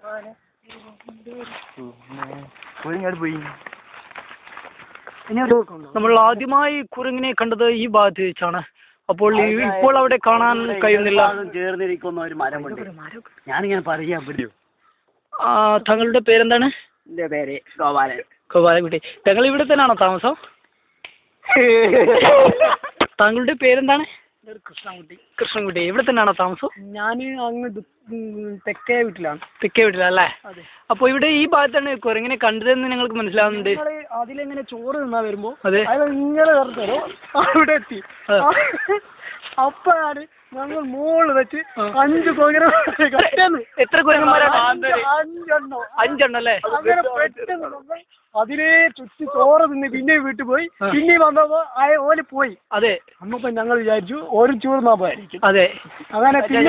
പോയി. നമ്മൾ ആദ്യമായി കുരങ്ങിനെ കണ്ടത് ഈ ഭാഗത്ത് വെച്ചാണ്. അപ്പോൾ ഇപ്പോൾ അവിടെ കാണാൻ കഴിയുന്നില്ല. ചേർന്നിരിക്കുന്ന ഒരു മരമുണ്ട്. ഞാനിങ്ങനെ പറയാൻ പറ്റുമോ? താങ്കളുടെ പേരെന്താണ്? എന്റെ പേര് ഗോപാലൻ. ഗോപാലൻകുട്ടി. താങ്കൾ ഇവിടെ തന്നെയാണോ താമസം? താങ്കളുടെ പേരെന്താണ്? കൃഷ്ണൻകുട്ടി. കൃഷ്ണൻകുട്ടി. ഇവിടെ തന്നെയാണോ താമസം? ഞാൻ അങ്ങ് തെക്കേ വീട്ടിലാണ്. തെക്കേ വീട്ടിലല്ലേ? അതെ. അപ്പൊ ഇവിടെ ഈ ഭാഗത്താണ് കുരങ്ങിനെ കണ്ടതെന്ന് നിങ്ങൾക്ക് മനസ്സിലാവുന്നുണ്ട്. അതിലെങ്ങനെ ചോറ് തിന്നാ വരുമ്പോ അതെ ഇങ്ങനെ കറത്തരോ അവിടെ എത്തി. അപ്പോഴാണ് ഞങ്ങൾ മോള് വെച്ച് 5 കുരങ്ങന്മാരെ. എത്ര കുരങ്ങന്മാരാണ്? 5 അല്ലേ? അങ്ങനെ പെട്ടെന്ന് അതിലേ ചുറ്റി ചോറ് തിന്ന് പിന്നെയും വീട്ടിൽ പോയി. പിന്നെയും വന്നപ്പോ ഓല് പോയി. അതെ. അന്നപ്പോ ഞങ്ങൾ വിചാരിച്ചു ഒരു ചോറുന്നാ പോയായിരിക്കും. അതെ. അങ്ങനെ പിന്നെ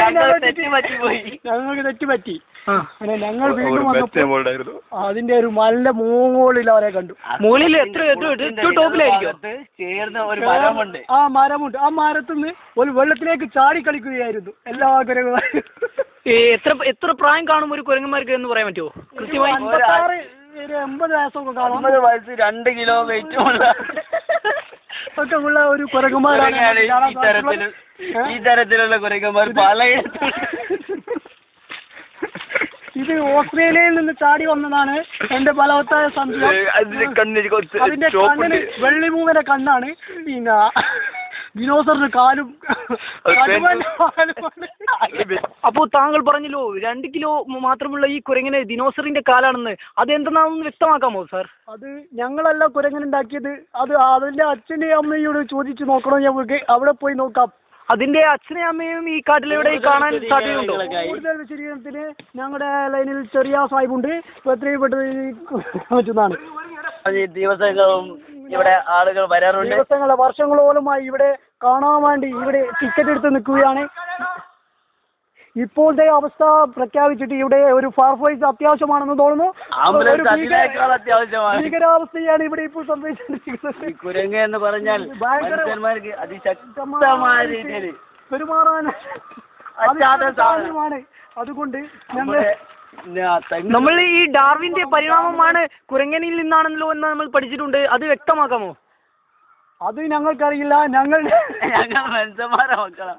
ഞങ്ങൾക്ക് തെറ്റുപറ്റി. അങ്ങനെ ഞങ്ങൾ വീണ്ടും വന്നപ്പോ അതിന്റെ ഒരു നല്ല മൂങ്ങോളിൽ അവരെ കണ്ടു. മൂലിൽ എത്ര ടോപ്പിലായിരിക്കും? ആ മരമുണ്ട്. ആ മരത്തുനിന്ന് ഒരു വെള്ളത്തിലേക്ക് ചാടി കളിക്കുകയായിരുന്നു എല്ലാ കുരങ്ങന്മാരും. എത്ര പ്രായം കാണും ഒരു കുരങ്ങന്മാർക്ക് എന്ന് പറയാൻ പറ്റുമോ കൃത്യമായി? 80 വയസ്സൊക്കെ കാണും. 80 വയസ്സ് 2 കിലോ വെയിറ്റ് ഒക്കെ ഉള്ള ഒരു കുരങ്ങന്മാരാണ് ഈ തരത്തിലുള്ള കുരങ്ങന്മാർ പലയിടത്തും. ഇത് ഓസ്ട്രേലിയയിൽ നിന്ന് ചാടി വന്നതാണ്. എന്റെ ബലവത്തായ സംശയം അതിന്റെ കണ്ണിന് വെള്ളിമൂങ്ങന്റെ കണ്ണാണ്. പിന്നെ ദിനോസറിന്റെ കാലും. അപ്പോ താങ്കൾ പറഞ്ഞല്ലോ 2 കിലോ മാത്രമുള്ള ഈ കുരങ്ങിന് ദിനോസറിന്റെ കാലാണെന്ന്. അതെന്തെന്നാണെന്ന് വ്യക്തമാക്കാമോ സാർ? അത് ഞങ്ങളല്ല കുരങ്ങനുണ്ടാക്കിയത്. അത് അതിന്റെ അച്ഛനെയും അമ്മയോട് ചോദിച്ചു നോക്കണോ? ഞങ്ങൾക്ക് അവിടെ പോയി നോക്കാം. അതിന്റെ അച്ഛനെയും അമ്മയും ഈ കാട്ടിലെവിടെ കാണാൻ സാധ്യതയുണ്ടോ? കൂടുതൽ വിശദീകരണത്തിന് ഞങ്ങളുടെ ലൈനിൽ ചെറിയ സാഹിബുണ്ട്. എത്രയും പെട്ടെന്ന് ദിവസങ്ങളും ഇവിടെ ആളുകൾ വരാറുണ്ട്. വർഷങ്ങളോളമായി ഇവിടെ കാണാൻ വേണ്ടി ഇവിടെ ടിക്കറ്റ് എടുത്ത് നിൽക്കുകയാണ്. ഇപ്പോഴത്തെ അവസ്ഥ പ്രഖ്യാപിച്ചിട്ട് ഇവിടെ ഒരു ഫയർഫോഴ്സ് അത്യാവശ്യമാണെന്ന് തോന്നുന്നു. ഭീകരാവസ്ഥയാണ് ഇവിടെ ഇപ്പോൾ സംഭവിച്ചിരിക്കുന്നത്. കുരങ്ങ് എന്ന് പറഞ്ഞാൽ പെരുമാറാൻ സാധ്യമാണ്. അതുകൊണ്ട് നമ്മൾ ഈ ഡാർവിന്റെ പരിണാമമാണ് കുരങ്ങനിൽ നിന്നാണല്ലോ എന്ന് നമ്മൾ പഠിച്ചിട്ടുണ്ട്. അത് വ്യക്തമാക്കാമോ? അത് ഞങ്ങൾക്കറിയില്ല. ഞങ്ങൾ മനുഷ്യന്മാരെ മക്കളാ.